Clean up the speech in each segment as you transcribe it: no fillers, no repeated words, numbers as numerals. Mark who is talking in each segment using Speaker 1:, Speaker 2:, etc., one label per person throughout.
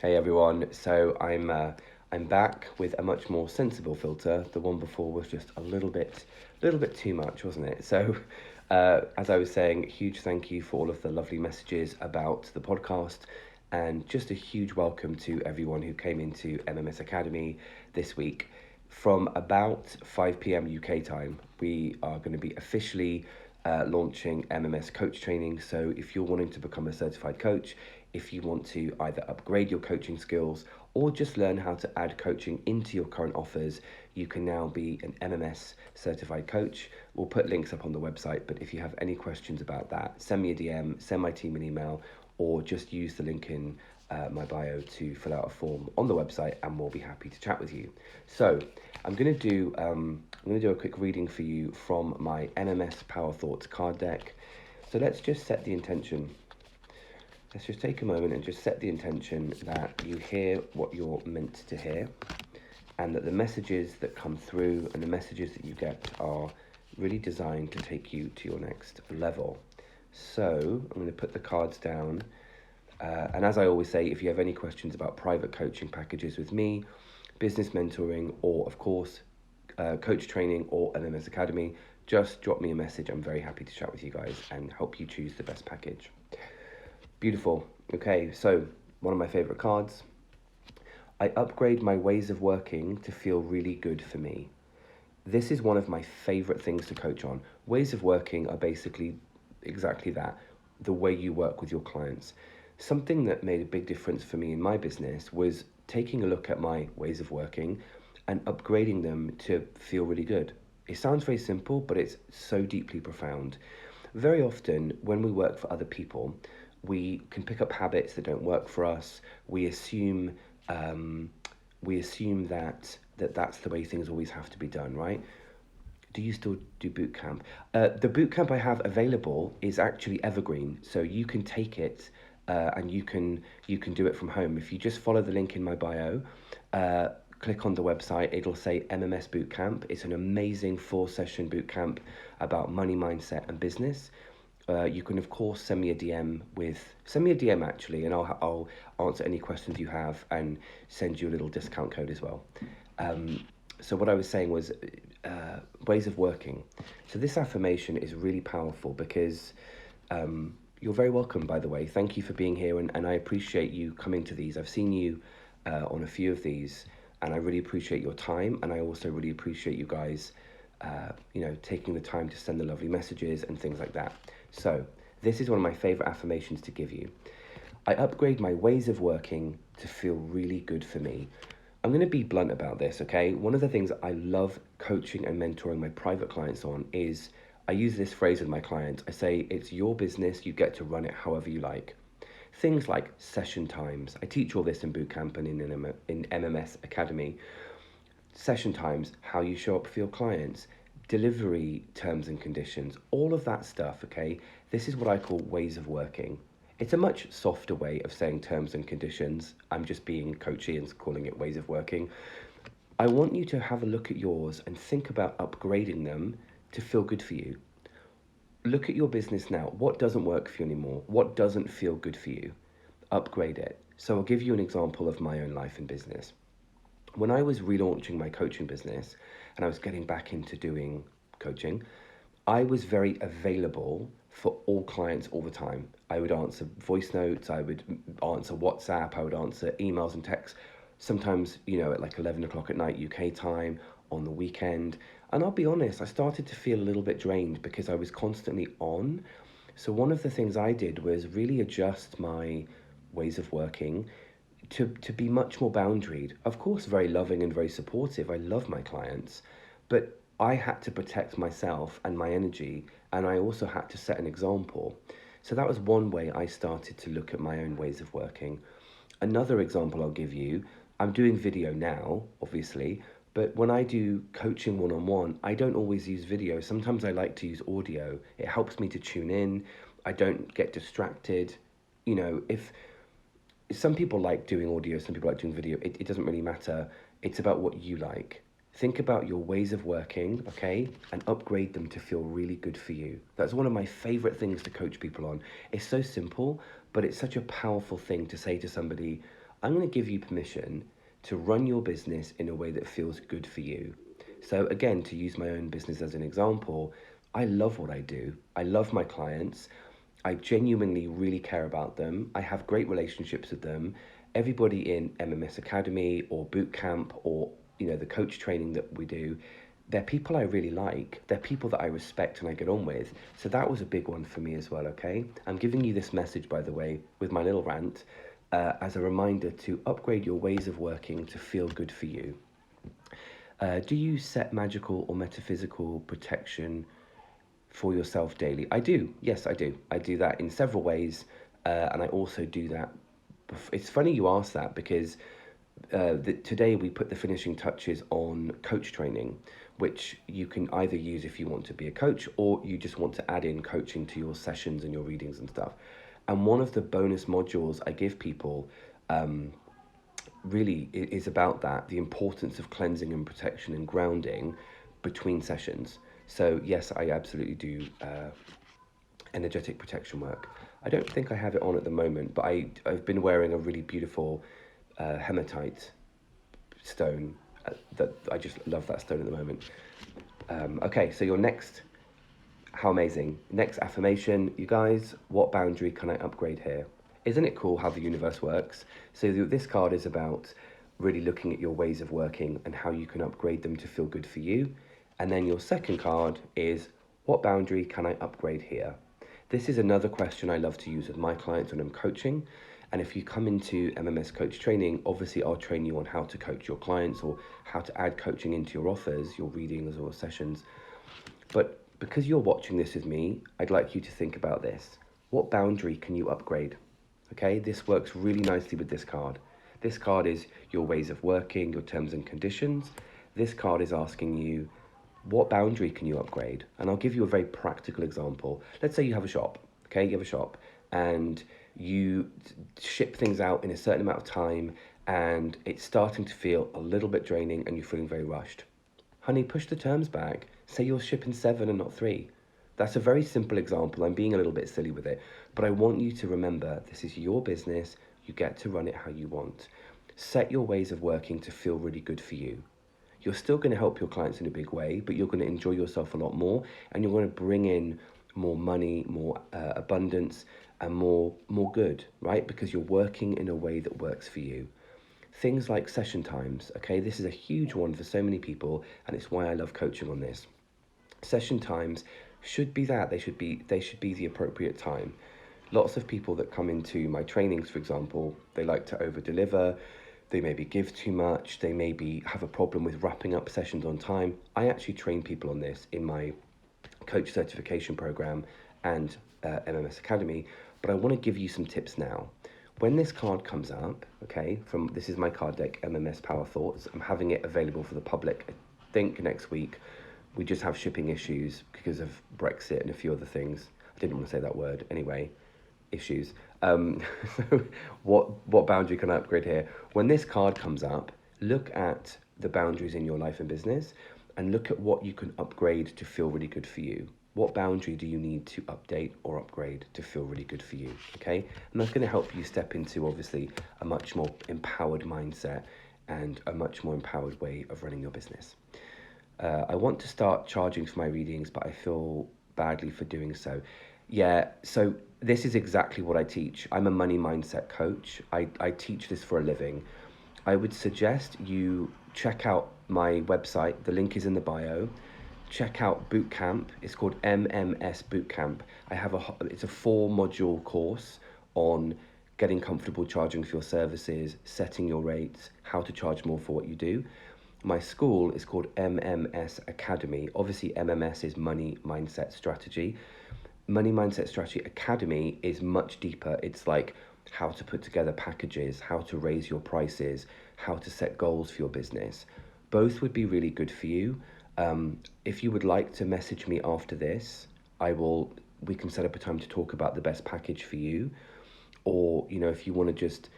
Speaker 1: Hey everyone, so I'm back with a much more sensible filter. The one before was just a little bit too much, wasn't it? So, as I was saying, huge thank you for all of the lovely messages about the podcast, and just a huge welcome to everyone who came into MMS Academy this week. From about 5 p.m. UK time, we are going to be officially launching MMS coach training. So if you're wanting to become a certified coach, if you want to either upgrade your coaching skills or just learn how to add coaching into your current offers, you can now be an MMS certified coach. We'll put links up on the website, but if you have any questions about that, send me a DM, send my team an email, or just use the link in my bio to fill out a form on the website, and we'll be happy to chat with you. So I'm gonna do a quick reading for you from my MMS Power Thoughts card deck. So let's just set the intention. Let's just take a moment and just set the intention that you hear what you're meant to hear, and that the messages that come through and the messages that you get are really designed to take you to your next level. So I'm going to put the cards down. And as I always say, if you have any questions about private coaching packages with me, business mentoring, or of course, coach training or MMS Academy, just drop me a message. I'm very happy to chat with you guys and help you choose the best package. Beautiful. Okay, so one of my favorite cards. I upgrade my ways of working to feel really good for me. This is one of my favorite things to coach on. Ways of working are basically exactly that, the way you work with your clients. Something that made a big difference for me in my business was taking a look at my ways of working and upgrading them to feel really good. It sounds very simple, but it's so deeply profound. Very often, when we work for other people, we can pick up habits that don't work for us. Um, we assume that's the way things always have to be done, right? Do you still do boot camp? The boot camp I have available is actually evergreen, so you can take it and you can do it from home. If you just follow the link in my bio, uh, click on the website, it'll say MMS Boot Camp. It's an amazing 4 session boot camp about money mindset and business. You can of course send me a DM actually, and I'll answer any questions you have and send you a little discount code as well. So what I was saying was ways of working. So this affirmation is really powerful because you're very welcome, by the way. Thank you for being here, and I appreciate you coming to these. I've seen you on a few of these, and I really appreciate your time, and I also really appreciate you guys, taking the time to send the lovely messages and things like that. So this is one of my favorite affirmations to give you. I upgrade my ways of working to feel really good for me. I'm going to be blunt about this, okay? One of the things I love coaching and mentoring my private clients on is I use this phrase with my clients. I say, it's your business, you get to run it however you like. Things like session times. I teach all this in bootcamp and in MMS Academy. Session times, how you show up for your clients, delivery terms and conditions, all of that stuff, okay? This is what I call ways of working. It's a much softer way of saying terms and conditions. I'm just being coachy and calling it ways of working. I want you to have a look at yours and think about upgrading them to feel good for you. Look at your business now. What doesn't work for you anymore? What doesn't feel good for you? Upgrade it. So I'll give you an example of my own life and business. When I was relaunching my coaching business and I was getting back into doing coaching, I was very available for all clients all the time. I would answer voice notes, I would answer WhatsApp, I would answer emails and texts, sometimes, at like 11 o'clock at night UK time, on the weekend. And I'll be honest, I started to feel a little bit drained because I was constantly on. So one of the things I did was really adjust my ways of working to be much more boundaried. Of course, very loving and very supportive. I love my clients, but I had to protect myself and my energy, and I also had to set an example. So that was one way I started to look at my own ways of working. Another example I'll give you, I'm doing video now, obviously, but when I do coaching one on one, I don't always use video. Sometimes I like to use audio. It helps me to tune in. I don't get distracted. If some people like doing audio, some people like doing video. It doesn't really matter. It's about what you like. Think about your ways of working, okay, and upgrade them to feel really good for you. That's one of my favorite things to coach people on. It's so simple, but it's such a powerful thing to say to somebody, I'm going to give you permission to run your business in a way that feels good for you. So, again, to use my own business as an example, I love what I do. I love my clients. I genuinely really care about them. I have great relationships with them. Everybody in MMS Academy or boot camp or the coach training that we do, they're people I really like. They're people that I respect and I get on with. So that was a big one for me as well, okay? I'm giving you this message, by the way, with my little rant, as a reminder to upgrade your ways of working to feel good for you. Do you set magical or metaphysical protection for yourself daily? I do. Yes, I do. I do that in several ways, and I also do that. It's funny you ask that because today we put the finishing touches on coach training, which you can either use if you want to be a coach or you just want to add in coaching to your sessions and your readings and stuff. And one of the bonus modules I give people really is about that, the importance of cleansing and protection and grounding between sessions. So yes, I absolutely do energetic protection work. I don't think I have it on at the moment, but I've been wearing a really beautiful hematite stone that I just love that stone at the moment. Okay, so your next, how amazing. Next affirmation, you guys, what boundary can I upgrade here? Isn't it cool how the universe works? So this card is about really looking at your ways of working and how you can upgrade them to feel good for you. And then your second card is, what boundary can I upgrade here? This is another question I love to use with my clients when I'm coaching. And if you come into MMS coach training, obviously I'll train you on how to coach your clients or how to add coaching into your offers, your readings or sessions. But because you're watching this with me, I'd like you to think about this. What boundary can you upgrade? Okay, this works really nicely with this card. This card is your ways of working, your terms and conditions. This card is asking you, what boundary can you upgrade? And I'll give you a very practical example. Let's say you have a shop, okay? You have a shop and you ship things out in a certain amount of time and it's starting to feel a little bit draining and you're feeling very rushed. Honey, push the terms back. Say you're shipping 7 and not 3. That's a very simple example. I'm being a little bit silly with it, but I want you to remember this is your business. You get to run it how you want. Set your ways of working to feel really good for you. You're still going to help your clients in a big way, but you're going to enjoy yourself a lot more and you're going to bring in more money, more abundance and more good, right? Because you're working in a way that works for you. Things like session times, okay? This is a huge one for so many people and it's why I love coaching on this. Session times should be that. They should be the appropriate time. Lots of people that come into my trainings, for example, they like to over deliver. They maybe give too much. They maybe have a problem with wrapping up sessions on time. I actually train people on this in my coach certification program and MMS Academy, but I want to give you some tips now. When this card comes up, okay, this is my card deck, MMS Power Thoughts. I'm having it available for the public, I think next week. We just have shipping issues because of Brexit and a few other things. I didn't want to say that word anyway. Issues. So what boundary can I upgrade here? When this card comes up, look at the boundaries in your life and business and look at what you can upgrade to feel really good for you. What boundary do you need to update or upgrade to feel really good for you? Okay, and that's going to help you step into obviously a much more empowered mindset and a much more empowered way of running your business. I want to start charging for my readings, but I feel badly for doing so. Yeah, so this is exactly what I teach. I'm a money mindset coach. I teach this for a living. I would suggest you check out my website. The link is in the bio. Check out Bootcamp. It's called MMS Bootcamp. It's a 4-module course on getting comfortable charging for your services, setting your rates, how to charge more for what you do. My school is called MMS Academy. Obviously, MMS is Money Mindset Strategy. Money Mindset Strategy Academy is much deeper. It's like how to put together packages, how to raise your prices, how to set goals for your business. Both would be really good for you. If you would like to message me after this, we can set up a time to talk about the best package for you. Or, if you want to just,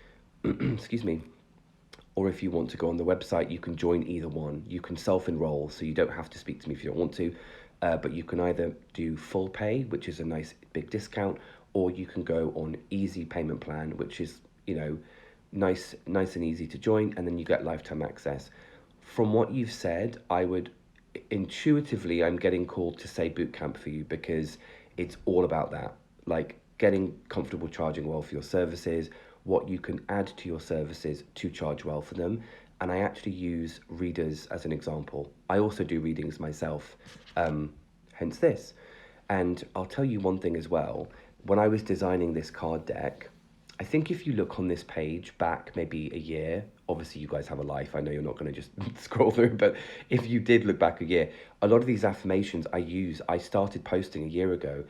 Speaker 1: excuse me, or if you want to go on the website, you can join either one. You can self-enroll, so you don't have to speak to me if you don't want to, but you can either do full pay, which is a nice big discount, or you can go on easy payment plan, which is, nice and easy to join, and then you get lifetime access. From what you've said, I would intuitively, I'm getting called to say boot camp for you because it's all about that, like getting comfortable charging well for your services, what you can add to your services to charge well for them. And I actually use readers as an example. I also do readings myself, hence this. And I'll tell you one thing as well. When I was designing this card deck, I think if you look on this page back maybe a year, obviously you guys have a life. I know you're not going to just scroll through, but if you did look back a year, a lot of these affirmations I started posting a year ago.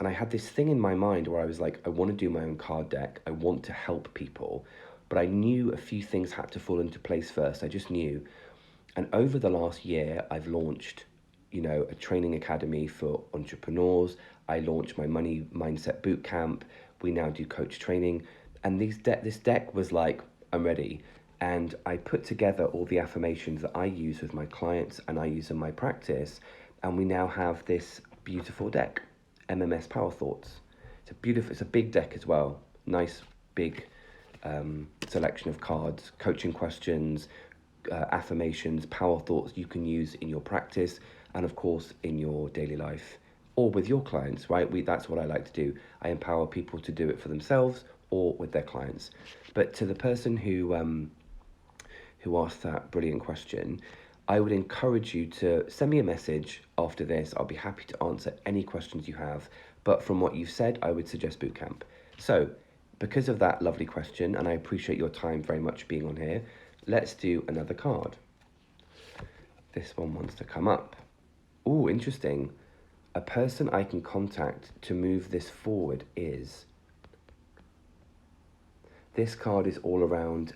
Speaker 1: And I had this thing in my mind where I was like, I want to do my own card deck. I want to help people. But I knew a few things had to fall into place first. I just knew. And over the last year, I've launched, a training academy for entrepreneurs. I launched my money mindset boot camp. We now do coach training. And this deck was like, I'm ready. And I put together all the affirmations that I use with my clients and I use in my practice. And we now have this beautiful deck, MMS Power Thoughts. It's a big deck as well. Nice, big selection of cards, coaching questions, affirmations, power thoughts you can use in your practice and of course in your daily life or with your clients, right? That's what I like to do. I empower people to do it for themselves or with their clients. But to the person who asked that brilliant question, I would encourage you to send me a message after this. I'll be happy to answer any questions you have. But from what you've said, I would suggest bootcamp. So because of that lovely question, and I appreciate your time very much being on here, let's do another card. This one wants to come up. Oh, interesting. A person I can contact to move this forward is... This card is all around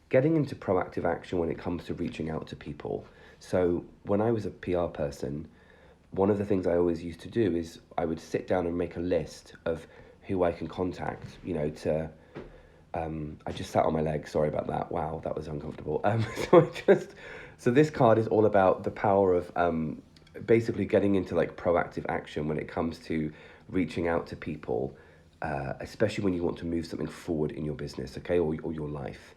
Speaker 1: getting into proactive action when it comes to reaching out to people. So when I was a PR person, one of the things I always used to do is I would sit down and make a list of who I can contact, I just sat on my leg. Sorry about that. Wow, that was uncomfortable. So this card is all about the power of basically getting into like proactive action when it comes to reaching out to people, especially when you want to move something forward in your business, okay, or your life.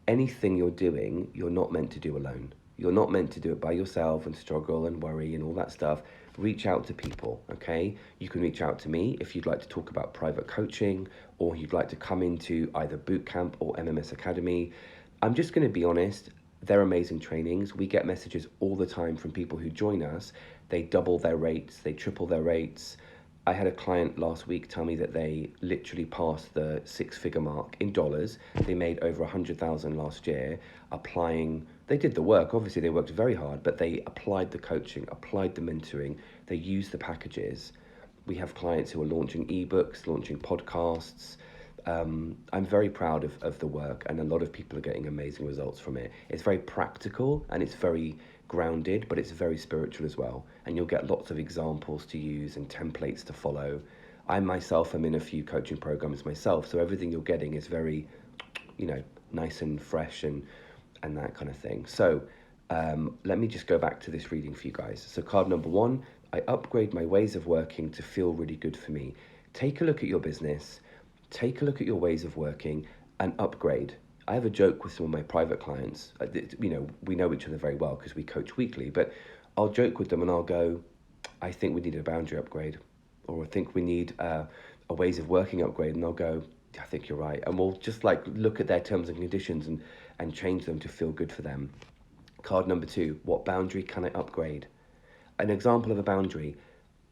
Speaker 1: Anything you're doing, you're not meant to do alone. You're not meant to do it by yourself and struggle and worry and all that stuff. Reach out to people, okay? You can reach out to me if you'd like to talk about private coaching or you'd like to come into either Bootcamp or MMS Academy. I'm just going to be honest, they're amazing trainings. We get messages all the time from people who join us. They double their rates, they triple their rates. I had a client last week tell me that they literally passed the six-figure mark in dollars. They made over 100,000 last year applying. They did the work. Obviously, they worked very hard, but they applied the coaching, applied the mentoring. They used the packages. We have clients who are launching ebooks, launching podcasts. I'm very proud of the work, and a lot of people are getting amazing results from it. It's very practical and it's very grounded, but it's very spiritual as well. And you'll get lots of examples to use and templates to follow. I myself am in a few coaching programs myself, so everything you're getting is very, nice and fresh and that kind of thing. So let me just go back to this reading for you guys. So card number 1, I upgrade my ways of working to feel really good for me. Take a look at your business, take a look at your ways of working and upgrade. I have a joke with some of my private clients. We know each other very well because we coach weekly, but I'll joke with them and I'll go, I think we need a boundary upgrade, or I think we need a ways of working upgrade. And they'll go, I think you're right. And we'll just like look at their terms and conditions and change them to feel good for them. Card number 2, what boundary can I upgrade? An example of a boundary,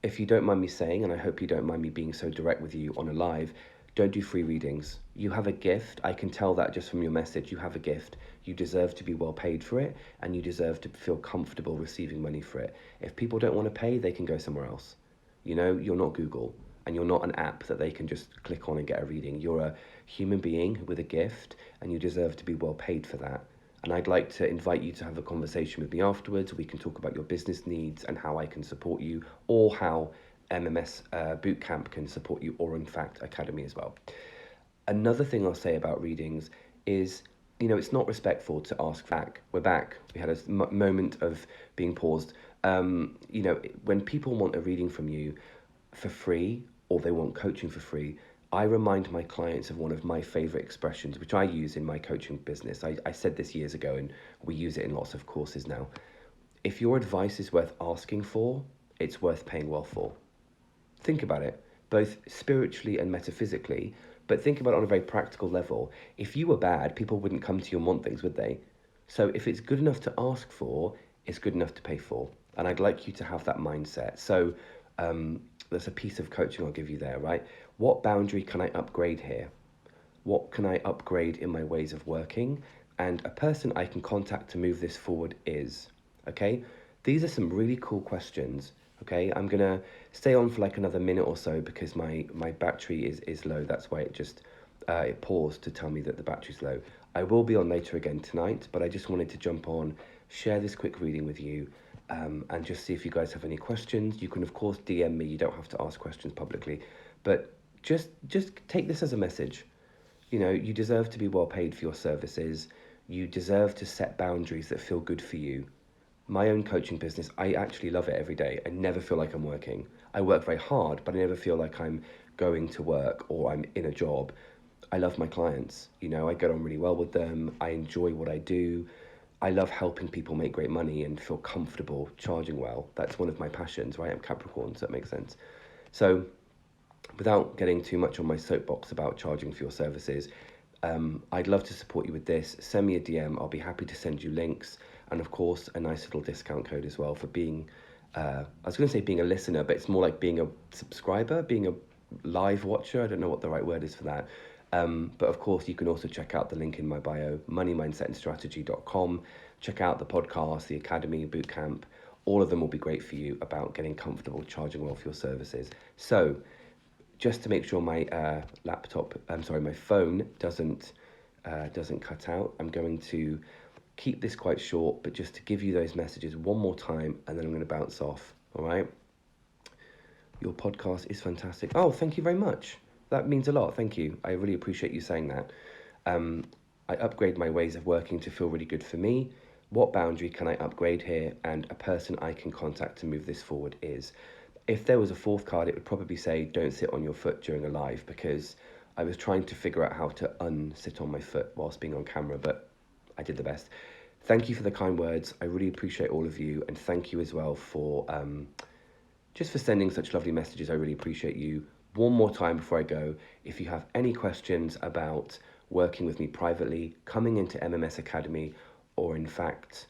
Speaker 1: if you don't mind me saying, and I hope you don't mind me being so direct with you on a live, don't do free readings. You have a gift. I can tell that just from your message. You have a gift. You deserve to be well paid for it, and you deserve to feel comfortable receiving money for it. If people don't want to pay, they can go somewhere else. You're not Google, and you're not an app that they can just click on and get a reading. You're a human being with a gift, and you deserve to be well paid for that. And I'd like to invite you to have a conversation with me afterwards. We can talk about your business needs and how I can support you, or how MMS Bootcamp can support you, or in fact Academy as well. Another thing I'll say about readings is, it's not respectful to ask back. We're back. We had a moment of being paused. When people want a reading from you for free, or they want coaching for free, I remind my clients of one of my favorite expressions, which I use in my coaching business. I said this years ago, and we use it in lots of courses now. If your advice is worth asking for, it's worth paying well for. Think about it, both spiritually and metaphysically, but think about it on a very practical level. If you were bad, people wouldn't come to you and want things, would they? So if it's good enough to ask for, it's good enough to pay for. And I'd like you to have that mindset. So there's a piece of coaching I'll give you there, right? What boundary can I upgrade here? What can I upgrade in my ways of working? And a person I can contact to move this forward is, okay? These are some really cool questions, okay? I'm gonna stay on for like another minute or so because my battery is low. That's why it paused to tell me that the battery's low. I will be on later again tonight, but I just wanted to jump on, share this quick reading with you, and just see if you guys have any questions. You can of course DM me. You don't have to ask questions publicly, but just take this as a message. You know, you deserve to be well paid for your services. You deserve to set boundaries that feel good for you. My own coaching business, I actually love it every day. I never feel like I'm working. I work very hard, but I never feel like I'm going to work or I'm in a job. I love my clients. You know, I get on really well with them. I enjoy what I do. I love helping people make great money and feel comfortable charging well. That's one of my passions, right? I'm Capricorn, so that makes sense. So without getting too much on my soapbox about charging for your services, I'd love to support you with this. Send me a DM. I'll be happy to send you links. And of course, a nice little discount code as well for being, I was going to say being a listener, but it's more like being a subscriber, being a live watcher. I don't know what the right word is for that. But of course, you can also check out the link in my bio, moneymindsetandstrategy.com. Check out the podcast, the Academy, Bootcamp. All of them will be great for you about getting comfortable charging well for your services. So just to make sure my my phone doesn't cut out, I'm going to keep this quite short, but just to give you those messages one more time, and then I'm going to bounce off. All right. Your podcast is fantastic. Oh, thank you very much. That means a lot. Thank you. I really appreciate you saying that. I upgrade my ways of working to feel really good for me. What boundary can I upgrade here? And a person I can contact to move this forward is. If there was a fourth card, it would probably say, don't sit on your foot during a live, because I was trying to figure out how to unsit on my foot whilst being on camera, but I did the best. Thank you for the kind words. I really appreciate all of you. And thank you as well for just for sending such lovely messages. I really appreciate you. One more time before I go, if you have any questions about working with me privately, coming into MMS Academy, or in fact,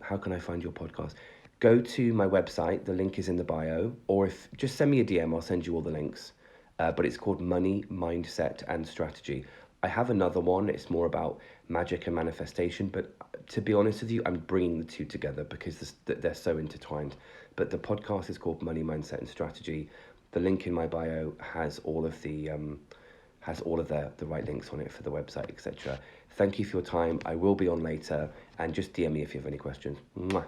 Speaker 1: how can I find your podcast? Go to my website, the link is in the bio, or if just send me a DM, I'll send you all the links. But it's called Money, Mindset and Strategy. I have another one, it's more about magic and manifestation, but to be honest with you, I'm bringing the two together because they're so intertwined. But the podcast is called Money, Mindset and Strategy. The link in my bio has all of the right links on it for the website, etc. Thank you for your time. I will be on later, and just DM me if you have any questions. Mwah.